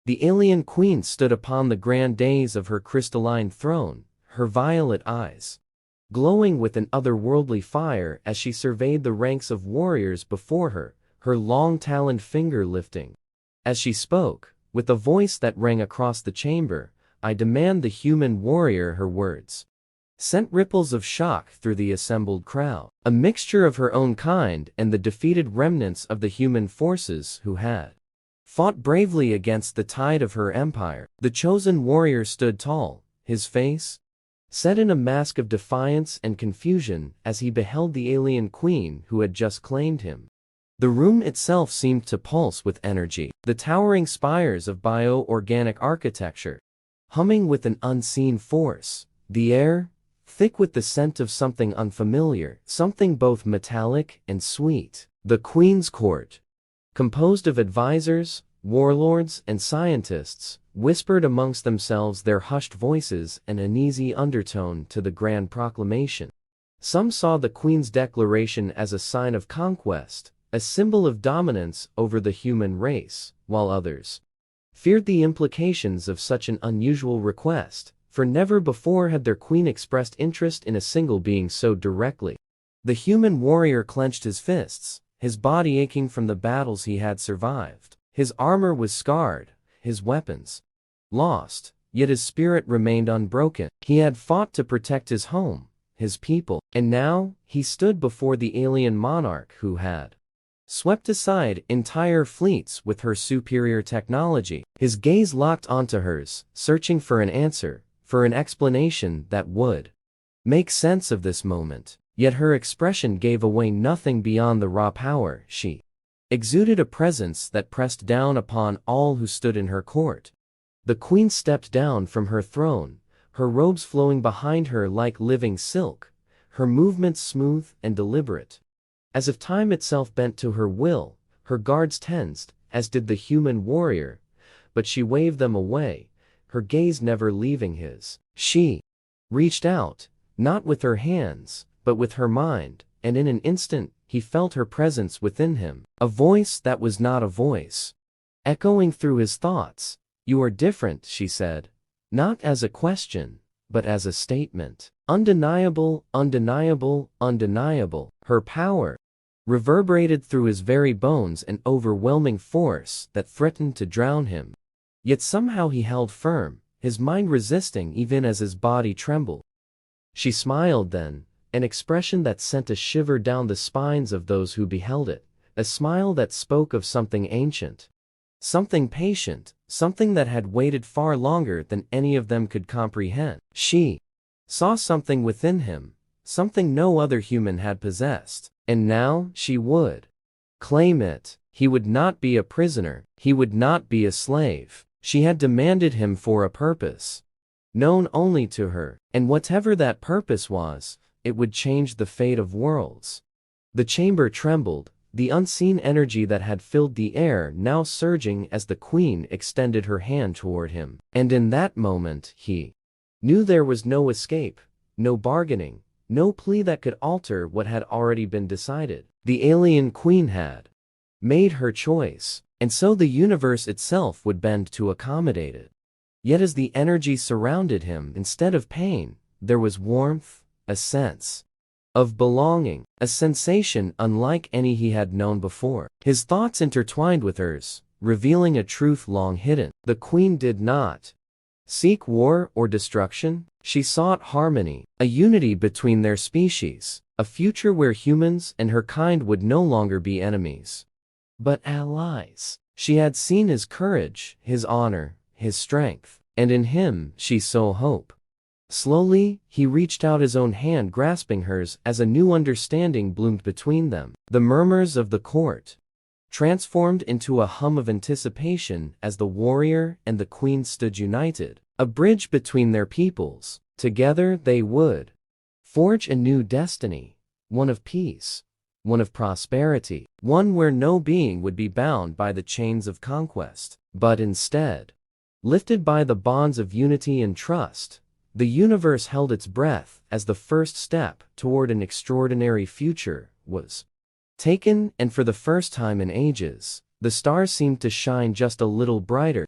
The alien queen stood upon the grand dais of her crystalline throne, her violet eyes glowing with an otherworldly fire as she surveyed the ranks of warriors before her, her long taloned finger lifting. As she spoke, with a voice that rang across the chamber, "I demand." The human warrior, her words sent ripples of shock through the assembled crowd, a mixture of her own kind and the defeated remnants of the human forces who had fought bravely against the tide of her empire. The chosen warrior stood tall, his face set in a mask of defiance and confusion as he beheld the alien queen who had just claimed him. The room itself seemed to pulse with energy, the towering spires of bio-organic architecture humming with an unseen force, the air thick with the scent of something unfamiliar, something both metallic and sweet. The queen's court, composed of advisors, warlords, and scientists, whispered amongst themselves their hushed voices an uneasy undertone to the grand proclamation. Some saw the queen's declaration as a sign of conquest, a symbol of dominance over the human race, while others feared the implications of such an unusual request, for never before had their queen expressed interest in a single being so directly. The human warrior clenched his fists, his body aching from the battles he had survived. His armor was scarred, his weapons lost, yet his spirit remained unbroken. He had fought to protect his home, his people, and now he stood before the alien monarch who had swept aside entire fleets with her superior technology. His gaze locked onto hers, searching for an answer, for an explanation that would make sense of this moment. Yet her expression gave away nothing beyond the raw power she exuded, a presence that pressed down upon all who stood in her court. The queen stepped down from her throne, her robes flowing behind her like living silk, her movements smooth and deliberate, as if time itself bent to her will. Her guards tensed, as did the human warrior, but she waved them away, her gaze never leaving his. She reached out, not with her hands, but with her mind, and in an instant, he felt her presence within him, a voice that was not a voice, echoing through his thoughts. "You are different," she said, not as a question, but as a statement. Undeniable, undeniable, undeniable. Her power reverberated through his very bones, an overwhelming force that threatened to drown him. Yet somehow he held firm, his mind resisting even as his body trembled. She smiled then, an expression that sent a shiver down the spines of those who beheld it, a smile that spoke of something ancient, something patient, something that had waited far longer than any of them could comprehend. She saw something within him, something no other human had possessed, and now she would claim it. He would not be a prisoner, he would not be a slave. She had demanded him for a purpose known only to her, and whatever that purpose was, it would change the fate of worlds. The chamber trembled, the unseen energy that had filled the air now surging as the queen extended her hand toward him. And in that moment he knew there was no escape, no bargaining, no plea that could alter what had already been decided. The alien queen had made her choice, and so the universe itself would bend to accommodate it. Yet as the energy surrounded him, instead of pain, there was warmth, a sense of belonging, a sensation unlike any he had known before. His thoughts intertwined with hers, revealing a truth long hidden. The queen did not seek war or destruction, she sought harmony, a unity between their species, a future where humans and her kind would no longer be enemies, but allies. She had seen his courage, his honor, his strength, and in him she saw hope. Slowly, he reached out his own hand, grasping hers as a new understanding bloomed between them. The murmurs of the court transformed into a hum of anticipation as the warrior and the queen stood united, a bridge between their peoples. Together they would forge a new destiny, one of peace, one of prosperity, one where no being would be bound by the chains of conquest, but instead lifted by the bonds of unity and trust. The universe held its breath as the first step toward an extraordinary future was taken, and for the first time in ages, the stars seemed to shine just a little brighter.